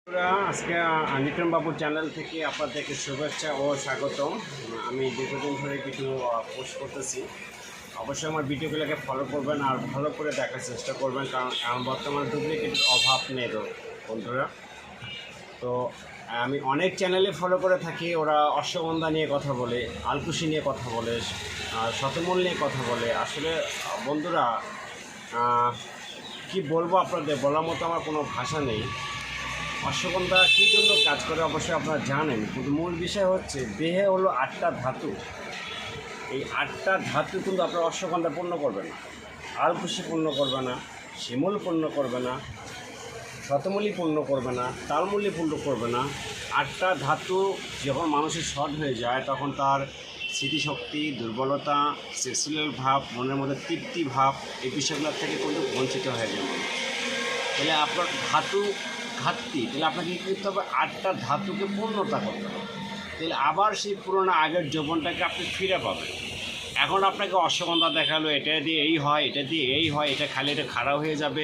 আজকে নিতন বাবুর চ্যানেল থেকে আপনাদেরকে শুভেচ্ছা ও স্বাগতম। আমি দীর্ঘদিন ধরে কিছু পোস্ট করতেছি। অবশ্যই আমার ভিডিওগুলোকে ফলো করবেন আর ভালো করে দেখার চেষ্টা করবেন, কারণ বর্তমানে ডুপ্লিকেটের অভাব নেই বন্ধুরা। তো আমি অনেক চ্যানেলে ফলো করে থাকি, ওরা অশ্বগন্ধা নিয়ে কথা বলে, আলকুশি নিয়ে কথা বলে, শতমূল নিয়ে কথা বলে। আসলে বন্ধুরা কি বলবো, আপনাদের বলার মতো আমার কোনো ভাষা নেই। অশ্বগন্ধা কী জন্য কাজ করে অবশ্যই আপনারা জানেন, কিন্তু মূল বিষয় হচ্ছে দেহে হলো 8টা ধাতু। এই 8টা ধাতু কিন্তু আপনার অশ্বগন্ধা পূর্ণ করবে না, আলকুশি পূর্ণ করবে না, শিমুল পূর্ণ করবে না, শতমূলি পূর্ণ করবে না, তালমূলি পূর্ণ করবে না। 8টা ধাতু যখন মানুষের শর্ট হয়ে যায় তখন তার স্মৃতিশক্তি, দুর্বলতা, সেক্সুয়াল ভাব, মনের মধ্যে তৃপ্তি ভাব, এই বিষয়গুলোর থেকে কিন্তু বঞ্চিত হয়ে যায়। তাহলে আপনার ধাতু ঘাটতি, তাহলে আপনাকে কী করতে হবে? 8টা ধাতুকে পূর্ণতা করতে হবে। তাহলে আবার সেই পুরোনো আগের যৌবনটাকে আপনি ফিরে পাবেন। এখন আপনাকে অশ্বগন্ধা দেখালো, এটা দিয়ে এই হয়, এটা দিয়ে এই হয়, এটা খালি এটা খারাপ হয়ে যাবে,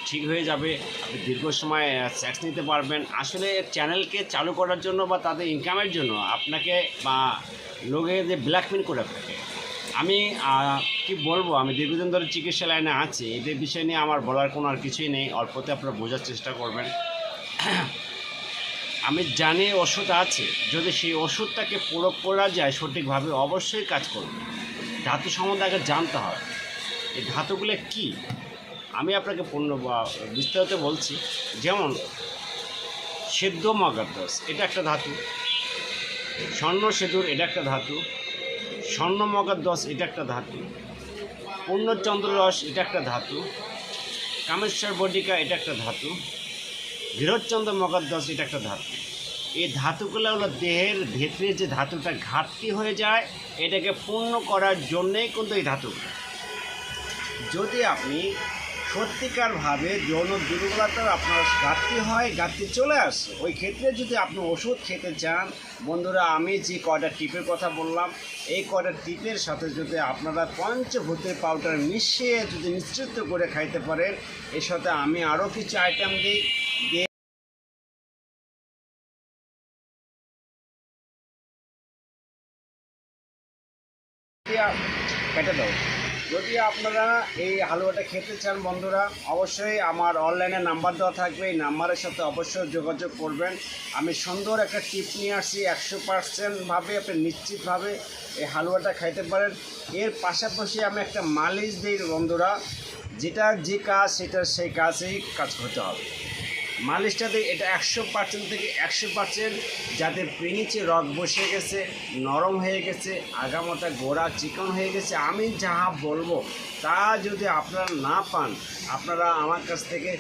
ঠিক হয়ে যাবে, আপনি দীর্ঘ সময় সেক্স নিতে পারবেন। আসলে চ্যানেলকে চালু করার জন্য বা তাদের ইনকামের জন্য আপনাকে বা লোকে যে ব্ল্যাকমেল করে থাকে। আমি কি বলবো, আমি দীর্ঘদিন ধরে চিকিৎসা লাইনে আছি, এদের বিষয় নিয়ে আমার বলার কোনো আর কিছুই নেই। অল্পতে আপনারা বোঝার চেষ্টা করবেন। আমি জানি ওষুধ আছে, যদি সেই ওষুধটাকে প্রয়োগ করা যায় সঠিকভাবে অবশ্যই কাজ করবে। ধাতু সম্বন্ধে আগে জানতে হয়, এই ধাতুগুলো কি আমি আপনাকে বিস্তারিত বলছি। যেমন সেদ্ধ মগাদ্দস, এটা একটা ধাতু। স্বর্ণ সেতুর, এটা একটা ধাতু। স্বর্ণ মগাদ্দস, এটা একটা ধাতু। পূর্ণচন্দ্ররস, এটা একটা ধাতু। কামেশ্বর বটিকা, এটা একটা ধাতু। ধীরচন্দ্র মগাদ্দস, এটা একটা ধাতু। এই ধাতুগুলো হলো দেহের ভেতরে যে ধাতুটা ঘাটতি হয়ে যায়, এটাকে পূর্ণ করার জন্যেই কিন্তু এই ধাতুগুলো। যদি আপনি সত্যিকারভাবে যৌন দুর্বলতার আপনার ঘাটতি চলে আসে, ওই ক্ষেত্রে যদি আপনি ওষুধ খেতে চান বন্ধুরা, আমি যে কয়টা টিপের কথা বললাম, এই কয়টা টিপের সাথে যদি আপনারা পঞ্চভূতের পাউডার মিশিয়ে যদি মিশ্রিত করে খাইতে পারেন, এর সাথে আমি আরও কিছু আইটেম দিই, কেটে দাও। যদি আপনারা এই হালুয়াটা খেতে চান বন্ধুরা, অবশ্যই আমার অনলাইনে নাম্বার দেওয়া থাকবে, এই নাম্বারের সাথে অবশ্যই যোগাযোগ করবেন। আমি সুন্দর একটা টিপ নিয়ে আসছি, 100%ভাবে আপনি নিশ্চিতভাবে এই হালুয়াটা খাইতে পারেন। এর পাশাপাশি আমি একটা মালিশ দিই বন্ধুরা, যেটা যে কাজ সেটা সেই কাজেই কাজ করতে হবে। মালিশটাতে এটা 100% থেকে 100%, যাতে নিচে রগ বসে গেছে, নরম হয়ে গেছে, আগামোটা গোড়া চিকন হয়ে গেছে, আমি যা বলবো তা যদি আপনারা না পান, আপনারা আমার কাছ থেকে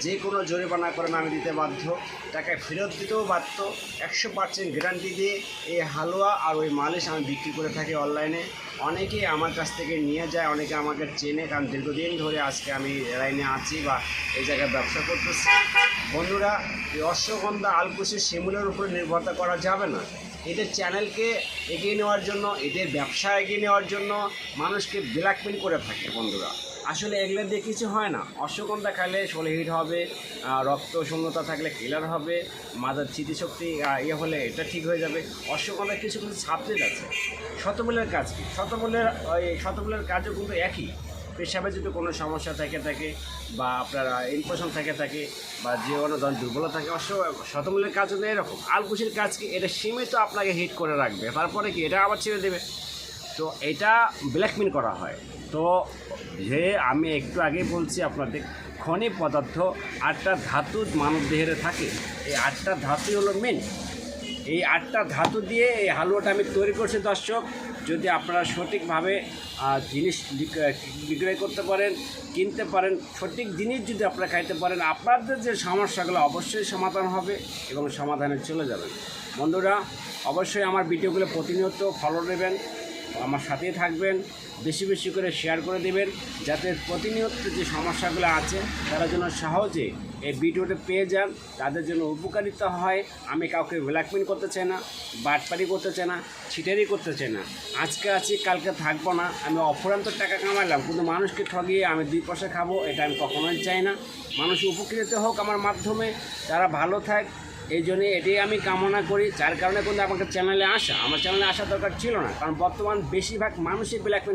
যে কোনো জরিমানা করেন আমি দিতে বাধ্য, টাকায় ফেরত দিতেও বাধ্য। 100% গ্যারান্টি দিয়ে এই হালুয়া আর ওই মালিশ আমি বিক্রি করে থাকি অনলাইনে। অনেকেই আমার কাছ থেকে নিয়ে যায়, অনেকে আমাকে চেনে, কারণ দীর্ঘদিন ধরে আজকে আমি লাইনে আছি বা এই জায়গায় ব্যবসা করতেছি। বন্ধুরা, এই অশ্বগন্ধা, আলকুশি, শিমুলের উপরে নির্ভরতা করা যাবে না। এদের চ্যানেলকে এগিয়ে নেওয়ার জন্য, এদের ব্যবসা এগিয়ে নেওয়ার জন্য মানুষকে ব্ল্যাকমেল করে থাকে বন্ধুরা। আসলে এগুলো দিয়ে কিছু হয় না। অশ্বগন্ধা খাইলে শরীর হিট হবে, রক্ত শূন্যতা থাকলে ক্লিয়ার হবে, মাথার স্মৃতিশক্তি হলে এটা ঠিক হয়ে যাবে। অশ্বগন্ধার কিছু কিছু সাবজেক্ট আছে। শতমূলের কাজ কি? শতমূলের কাজও কিন্তু একই। পেশাবে যদি কোনো সমস্যা থেকে থাকে বা আপনার ইনফেকশন থেকে থাকে বা যে কোনো ধরনের দুর্বলতা থাকে, শতমূলের কাজ কিন্তু এরকম। আলকুশির কাজ কি? এটা সীমিত আপনাকে হিট করে রাখবে, তারপরে কি এটা আবার ছেড়ে দেবে। তো এটা ব্ল্যাকমেল করা হয়। তো যে আমি একটু আগেই বলছি আপনাদের, খনিজ পদার্থ 8টা ধাতু মানব দেহের থাকে। এই 8টা ধাতুই হলো মেন। এই 8টা ধাতু দিয়ে এই হালুয়াটা আমি তৈরি করছি দর্শক। যদি আপনারা সঠিকভাবে জিনিস বিক্রয় করতে পারেন, কিনতে পারেন, সঠিক জিনিস যদি আপনারা খাইতে পারেন, আপনাদের যে সমস্যাগুলো অবশ্যই সমাধান হবে এবং সমাধানে চলে যাবেন। বন্ধুরা, অবশ্যই আমার ভিডিওগুলো প্রতিনিয়ত ফলো নেবেন, আমার সাথেই থাকবেন, বেশি বেশি করে শেয়ার করে দেবেন, যাতে প্রতিনিয়ত যে সমস্যাগুলো আছে তারা যেন সহজে এই ভিডিওটা পেয়ে যান, তাদের জন্য উপকারিতা হয়। আমি কাউকে ব্ল্যাকমেল করতে চাই না, বাটপারি করতে চাই না, ছিটারি করতে চাই না। আজকে আছি কালকে থাকবো না। আমি অফুরন্ত টাকা কামাইলাম কিন্তু মানুষকে ঠগিয়ে আমি 2 পয়সা খাবো, এটা আমি কখনোই চাই না। মানুষ উপকৃত হোক আমার মাধ্যমে, তারা ভালো থাক, এই জন্যে এটাই আমি কামনা করি। যার কারণে কিন্তু আমাকে চ্যানেলে আসা, আমার চ্যানেলে আসা দরকার ছিল না, কারণ বর্তমান বেশিরভাগ মানুষই ব্ল্যাকমেল